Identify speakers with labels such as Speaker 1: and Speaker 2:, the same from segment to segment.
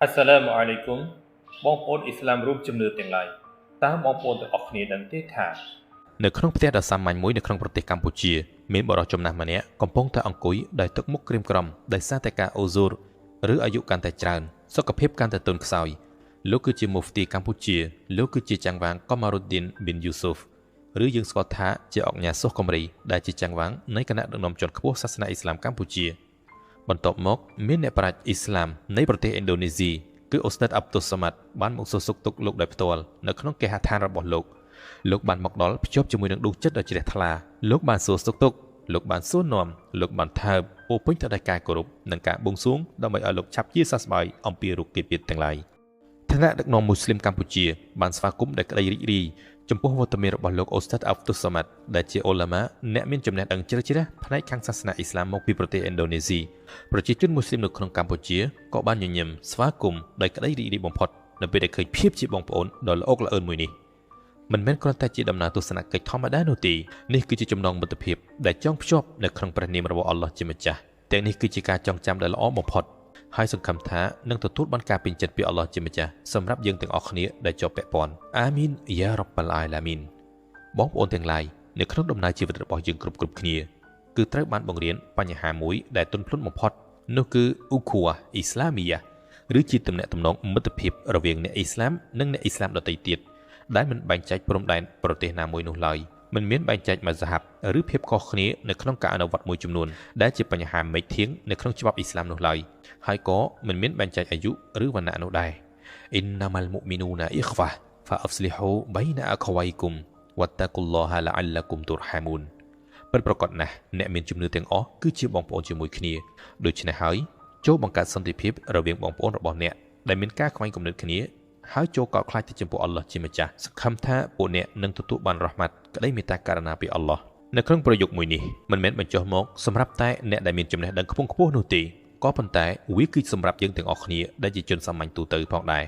Speaker 1: อัสสลามุอะลัยกุมบองប្អូនអ៊ីស្លាមរួមជំនឿទាំងឡាយតើបងប្អូនទាំងអស់គ្នាដឹងទេថានៅក្នុងផ្ទះដ៏សាមញ្ញមួយនៅក្នុងប្រទេសកម្ពុជាមានបរិសុទ្ធចំណាស់ម្នាក់កំពុងតែអង្គុយដោយទឹកមុខក្រៀមក្រំដោយសារតែការអូហ្សូរឬអាយុកាន់តែច្រើនសុខភាពកាន់តែទន់ខ្សោយលោកគឺជាមុហ្វទីកម្ពុជាលោកគឺជាចាំងវាងកុមារុឌឌីនប៊ីនយូស៊ុហ្វឬយើងស្គាល់ថាជាអង្គញាសុខកំរីដែលជាចាំងវាងនៃគណៈដឹកនាំជាន់ខ្ពស់សាសនាអ៊ីស្លាមកម្ពុជាបន្ទាប់មកមានអ្នកប្រាជ្ញអ៊ីស្លាមនៃប្រទេសឥណ្ឌូនេស៊ីគឺអូស្តាតអាប់តុសសាម៉ាត់បានមកសួរសុខទុក្ខលោកដោយផ្ទាល់នៅក្នុងគេហដ្ឋានរបស់លោកបានមកដល់ភ្ជាប់ជាមួយនឹងដួងចិត្តដ៏ជ្រះថ្លាលោកបានសួរសុខទុក្ខលោកបានសួរនាំលោកបានថើបពោពេញទៅដោយការគោរពនិងការបួងសួងដើម្បីឲ្យលោកឆាប់ជាសះស្បើយអំពីរោគគាពៀតទាំងឡាយឋានៈដឹកនាំមូស្លីមកម្ពុជាបានស្វាគមន៍ដោយក្តីរីករាយចំពោះវត្តមានរបស់លោកអូស្តាតអាប់តុសសាម៉ាត់ដែលជាអ៊ូឡាម៉ាអ្នកមានចំណេះដឹងជ្រៅជ្រះផ្នែកខាងសាសនាអ៊ីស្លាមមកពីប្រទេសឥណ្ឌូនេស៊ីប្រជាជនមូស្លីមនៅក្នុងកម្ពុជាក៏បានញញឹមស្វាគមន៍ដោយក្តីរីករាយបំផុតនៅពេលដែលឃើញភាពជាបងប្អូនដ៏ល្អក់ល្អឿនមួយនេះមិនមែនគ្រាន់តែជាដំណើរទស្សនកិច្ចធម្មតានោះទេនេះគឺជាចំណងមិត្តភាពដែលចងភ្ជាប់នៅក្នុងព្រះនាមរបស់អល់ឡោះជាម្ចាស់ទាំងនេះគឺជាការចងចាំដែលល្អបំផុតហើយសង្ឃឹមថានឹងទទួលបានការពេញចិត្តពីអល់ឡោះជាម្ចាស់សម្រាប់យើងទាំងអស់គ្នាដែលជាប់ពាក់ព័ន្ធអាមីនយ៉ារ៉ាប់បាល់អាឡាមីនបងប្អូនទាំងឡាយនៅក្នុងដំណើរជីវិតរបស់យើងគ្រប់គ្នាគឺត្រូវបានបង្រៀនបញ្ហាមួយដែលទន់ភ្លន់បំផុតនោះគឺអ៊ូខូវ៉ាអ៊ីស្លាមីយ៉ាឬជាទំនាក់ទំនងមិត្តភាពរវាងអ្នកអ៊ីស្លាមនិងអ្នកអ៊ីស្លាមដទៃទៀតដែលមិនបែងចែកព្រំដែនប្រទេសណាមួយនោះឡើយមិនមានបែងចែកម៉ាហ្សាហាប់ឬភាពខុសគ្នានៅក្នុងការអនុវត្តមួយចំនួនដែលជាបញ្ហាមេឃធាងនៅក្នុងច្បាប់អ៊ីស្លាមនោះឡើយហើយក៏មិនមានបែងចែកអាយុឬវណ្ណៈនោះដែរអ៊ីនណាម៉ាល់មុអ៊មីនូណាអ៊ីខ្វាហ្វអហ្វ្លីហ៊ូបៃណាអខ្វៃគុំវត្តកុលឡោះឡាអលឡាគុំទុរហាមូនពិតប្រាកដណាស់អ្នកមានជំនឿទាំងអស់គឺជាបងប្អូនជាមួយគ្នាដូច្នេះហើយចូលបង្កើតសន្តិភាពរវាងបងប្អូនរបស់អ្នកដែលមានការខ្វែងគំនិតគ្នាហើយចូលកោតខ្លាចទៅចំពោះអល់ឡោះជាម្ចាស់សង្ឃឹមថាពួកអ្នកនឹងទទួលបានរ៉ហ្មាត់ក្តីមេត្តាករុណាពីអល់ឡោះនៅក្នុងប្រយោគមួយនេះមិនមែនបញ្ចុះមកសម្រាប់តែអ្នកដែលមានចំណេះដឹងខ្ពង់ខ្ពស់នោះទេក៏ប៉ុន្តែវាគឺសម្រាប់យើងទាំងអស់គ្នាដែលជាជនសាមញ្ញទូទៅផងដែ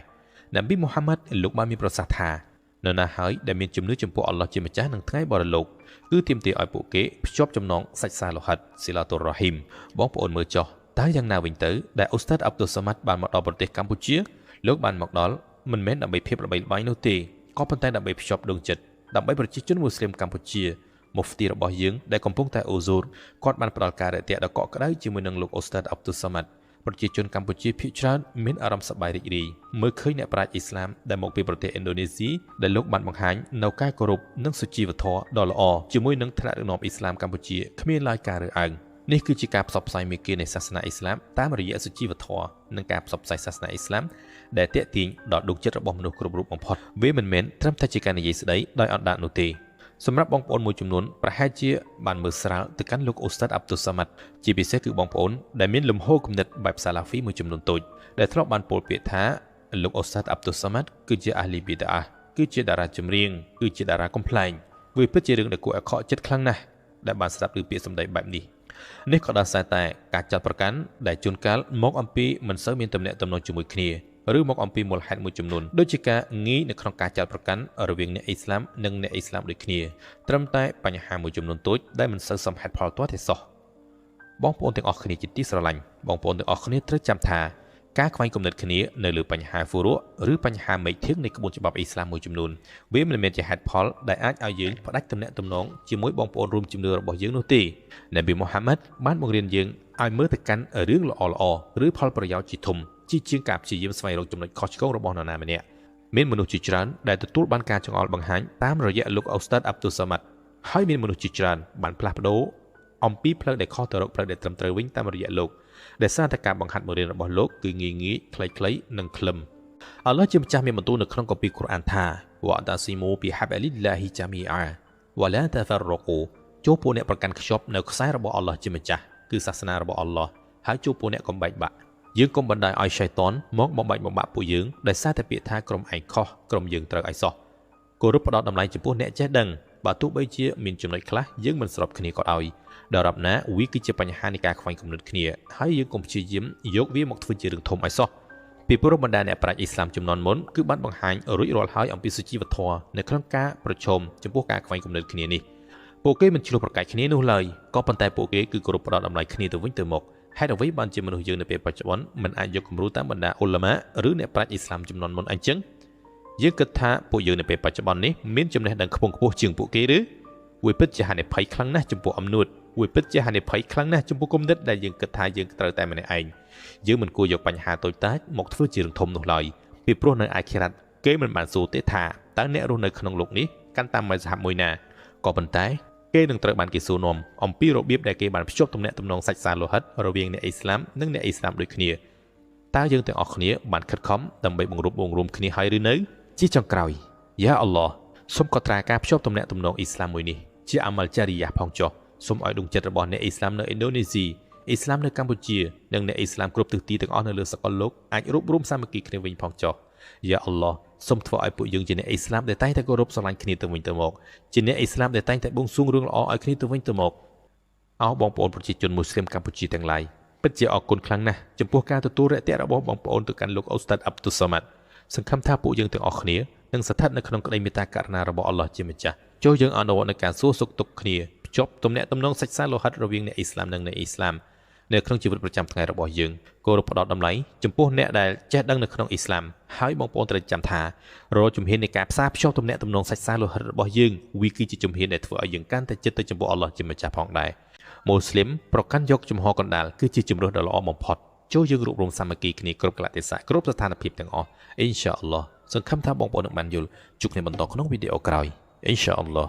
Speaker 1: រនប៊ីមូហាម៉ាត់លោកបានមានប្រសាសន៍ថានរណាហើយដែលមានជំនឿចំពោះអល់ឡោះជាម្ចាស់នឹងថ្ងៃបរលោកគឺទាមទារឲ្យពួកគេភ្ជាប់ចំណងសាច់សាឡូហិតស៊ីឡាតុររ៉ហ៊ីមបងប្អូនមើលចុះតើយ៉ាងណាវិញទៅដែលអូស្តាតអាប់តុសសាម៉ាត់បានមកដល់ប្រទេសកម្ពុជាលោកបានមកដល់មិនមែនដើម្បីភាពល្បីល្បាញនោះទេក៏ប៉ុន្តែដើម្បីភ្ជាប់ដួងចិត្តដើម្បីប្រជាជនមូស្លីមកម្ពុជាមុហ្វទីរបស់យើងដែលកំពុងតែអូហ្សូរគាត់បានផ្ដល់ការរាក់ទាក់ដ៏កក់ក្ដៅជាមួយនឹងលោកអូស្តាតអាប់តុសសាម៉ាត់ប្រជាជនកម្ពុជាភាគច្រើនមានអារម្មណ៍សប្បាយរីករាយមើលឃើញអ្នកប្រាជ្ញអ៊ីស្លាមដែលមកពីប្រទេសឥណ្ឌូនេស៊ីដែលលោកបានបង្ហាញនៅការគោរពនិងសុជីវធម៌ដ៏ល្អជាមួយនឹងថ្នាក់ដឹកនាំអ៊ីស្លាមកម្ពុជាគ្មានឡើយការរើសអើងនេះគឺជាការផ្សព្វផ្សាយមេគានៃសាសនាអ៊ីស្លាមតាមរយៈសុជីវធម៌និងការផ្សព្វផ្សាយសាសនាអ៊ីស្លាមដែលទាក់ទាញដល់ដួងចិត្តរបស់មនុស្សគ្រប់រូបបំផុតវាមិនមែនត្រឹមតែជាការនិយាយស្ដីដោយអត់ដាតនោះទេសម្រាប់បងប្អូនមួយចំនួនប្រហែលជាបានមើលស្រាលទៅកាន់លោកអូស្តាតអាប់តុសសាម៉ាត់ជាពិសេសគឺបងប្អូនដែលមានលំហគំនិតបែបសាឡាហ្វីមួយចំនួនតូចដែលធ្លាប់បានពោលពាក្យថាលោកអូស្តាតអាប់តុសសាម៉ាត់គឺជាអាហ្លីប៊ីដាអះគឺជាតារាចម្រៀងគឺជាតារាកំ pl ែងវាពិតជារឿងដែលគួរឲ្យខកចិត្តខ្លាំងណាស់ដែលបានស្ដាប់ឮពាក្យសម្ដីបែបនេះនេះក៏ដោយសារតែការចាត់ប្រកាន់ដែលជួនកាលមកអំពីមិនសូវមានទំនាក់ទំនងជាមួយគ្នាឬមកអំពីមូលហេតុមួយចំនួនដូចជាការងាយនៅក្នុងការចាត់ប្រកាន់រវាងអ្នកអ៊ីស្លាមនិងអ្នកអ៊ីស្លាមដូចគ្នាត្រឹមតែបញ្ហាមួយចំនួនតូចដែលមិនសូវសមហេតុផលទាល់តែសោះបងប្អូនទាំងអស់គ្នាជាទីស្រឡាញ់បងប្អូនទាំងអស់គ្នាត្រូវចាំថាការខ្វែងគំនិតគ្នានៅលើបញ្ហាហ្វូរ៉ូឬបញ្ហាមេឃធាងនៃក្បួនច្បាប់អ៊ីស្លាមមួយចំនួនវាមិនមែនជាហេតុផលដែលអាចឲ្យយើងផ្ដាច់ទំនាក់ទំនងជាមួយបងប្អូនរួមជំនឿរបស់យើងនោះទេនប៊ីមូហាម៉ាត់បានបង្រៀនយើងឲ្យមើលទៅកាន់រឿងល្អឬផលប្រយោជន៍ជាធំជាងការព្យាយាមស្វែងរកចំណុចខុសឆ្គងរបស់នរណាម្នាក់មានមនុស្សជាច្រើនដែលទទួលបានការចង្អុលបង្ហាញតាមរយៈលោកអូស្តាតអាប់តុសសាម៉ាត់ហើយមានមនុស្សជាច្រើនបានផ្លាស់ប្ដូរអំពីផ្លូវដែលខុសទៅរកផ្លូវដែលត្រឹមត្រូវវិញតាមរយៈលោកដែលសារតែការបង្ហាត់បង្រៀនរបស់លោកគឺងាយខ្លីៗនិងខ្លឹមអល់ឡោះជាម្ចាស់មានបន្ទូលនៅក្នុងគម្ពីរកូរ៉ានថាវ៉ាតាស៊ីមូប៊ីហាបលីឡាហ៊ីជាមីអាវ៉ាឡាតាហ្វារ៉កូចូលពួកអ្នកប្រកាន់ខ្ជាប់នៅខ្សែរបស់អល់ឡោះជាម្ចាស់គឺសាសនារបស់អល់ឡោះហើយចូលពួកអ្នកកំបែកបាក់យើងកុំបណ្ដោយឲ្យឆៃតានមកបំបែកបំបាក់ពួកយើងដោយសារតែពាក្យថាក្រុមឯងខុសក្រុមយើងត្រូវឲ្យសោះគោរពផ្ដោតតម្លៃចំពោះអ្នកចេះដឹងបើទោះបីជាមានចំណុចខ្លះយើងមិនស្របគ្នាក៏ដោយដរាបណាវាគឺជាបញ្ហានៃការខ្វែងគំនិតគ្នាហើយយើងកុំព្យាយាមយកវាមកធ្វើជារឿងធំឲ្យសោះពីព្រោះបណ្ដាអ្នកប្រាជ្ញអ៊ីស្លាមចំនួនមុនគឺបានបង្ហាញរួចរាល់ហើយអំពីសុជីវធម៌នៅក្នុងការប្រឈមចំពោះការខ្វែងគំនិតគ្នានេះពួកគេមិនឆ្លោះប្រកែកគ្នានោះឡើយក៏ប៉ុន្តែពួកគេគឺគោរពផ្ដោតតម្លៃគ្នាទៅវិញទៅមក ហើយអ្វីបានជាមនុស្សយើងនៅពេលបច្ចុប្បន្នមិនអាចយកគំរូតាមបណ្ដាអ៊ុលម៉ាឬអ្នកប្រាជ្ញអ៊ីស្លាមចំនួនមុនអញ្ចឹងយើងគិតថាពួកយើងនៅពេលបច្ចុប្បន្ននេះមានចំណេះដឹងខ្ពង់ខ្ពស់ជាងពួកគេឬវាពិតជាហានិភ័យខ្លាំងណាស់ចំពោះអំនួតវាពិតជាហានិភ័យខ្លាំងណាស់ចំពោះគុណិតដែលយើងគិតថាយើងត្រូវតែម្នាក់ឯងយើងមិនគួរយកបញ្ហាតូចតាចមកធ្វើជារឿងធំនោះឡើយពីព្រោះនៅអាខិរ៉ាត់គេមិនបានសួរទេថាតើអ្នករស់នៅក្នុងលោកនេះកាន់តាមមជ្ឈមមួយណាក៏ប៉ុន្តែគេនឹងត្រូវបានគេសួរនាំអំពីរបៀបដែលគេបានភ្ជាប់ទំនាក់ទំនងសាច់សាលោហិតរវាងអ្នកអ៊ីស្លាមនិងអ្នកអ៊ីស្លាមដូចគ្នាតើយើងទាំងអស់គ្នាបានខិតខំដើម្បីបង្រួបបង្រួមគ្នាហើយឬនៅជាចុងក្រោយយ៉ាអល់ឡោះសូមកត់ត្រាការភ្ជាប់ទំនាក់ទំនងអ៊ីស្លាមមួយនេះជាអាម៉ាល់ចារីយ៉ាផងចុះសូមឲ្យដួងចិត្តរបស់អ្នកអ៊ីស្លាមនៅឥណ្ឌូនេស៊ីអ៊ីស្លាមនៅកម្ពុជានិងអ្នកអ៊ីស្លាមគ្រប់ទិសទីទាំងអស់នៅលើសកលលោកអាចរួបរวมសាមគ្គីគ្នាវិញផងចុះយ៉ាអល់ឡោះសូមធ្វើឲ្យពួកយើងជាអ្នកអ៊ីស្លាមដែលតែងតែគោរពស្រឡាញ់គ្នាទៅវិញទៅមកជាអ្នកអ៊ីស្លាមដែលតែងតែបួងសួងរឿងល្អឲ្យគ្នាទៅវិញទៅមកអោបងប្អូនប្រជាជនមូស្លីមកម្ពុជាទាំងឡាយពិតជាអរគុណខ្លាំងណាស់ចំពោះការទទួលរាក់ទាក់របស់បងប្អូនទៅកាន់លោកអូស្តាត់អាប់ឌុលសាម៉ាត់សង្ឃឹមថាពួកយើងទាំងអស់គ្នានឹងស្ថិតនៅក្នុងក្តីមេត្តាករុណារបស់អល់ឡោះជាម្ចាស់ចូលយើងអនុវត្តនៅការសួរសុខទុក្ខគ្នាភ្ជាប់ទំនាក់ទំនងសាច់សាលោហិតរវាងអ្នកអ៊ីស្លាមនិងអ្នកអ៊ីស្លាមនៅក្នុងជីវិតប្រចាំថ្ងៃរបស់យើងគោរពផ្ដោតតម្លៃចំពោះអ្នកដែលចេះដឹងនៅក្នុងអ៊ីស្លាមហើយបងប្អូនត្រូវចាំថារាល់ជំហាននៃការផ្សារភ្ជាប់ទំនាក់ទំនងសាច់សាលោហិតរបស់យើងវាគឺជាជំហានដែលធ្វើឲ្យយើងកាន់តែជិតទៅចំពោះអល់ឡោះជាម្ចាស់ផងដែរមូស្លីមប្រកាន់យកជំហរកណ្ដាលគឺជាជំរើសដ៏ល្អបំផុតចូលយើងរួបរวมសាមគ្គីគ្នាគ្រប់កលៈទេសៈគ្រប់ស្ថានភាពទាំងអស់អ៊ីនសាអល់ឡោះសង្ឃឹមថាបងប្អូននឹងបានយល់ជួបគ្នាបន្តក្នុងវីដេអូក្រោយអ៊ីនសាអល់ឡោះ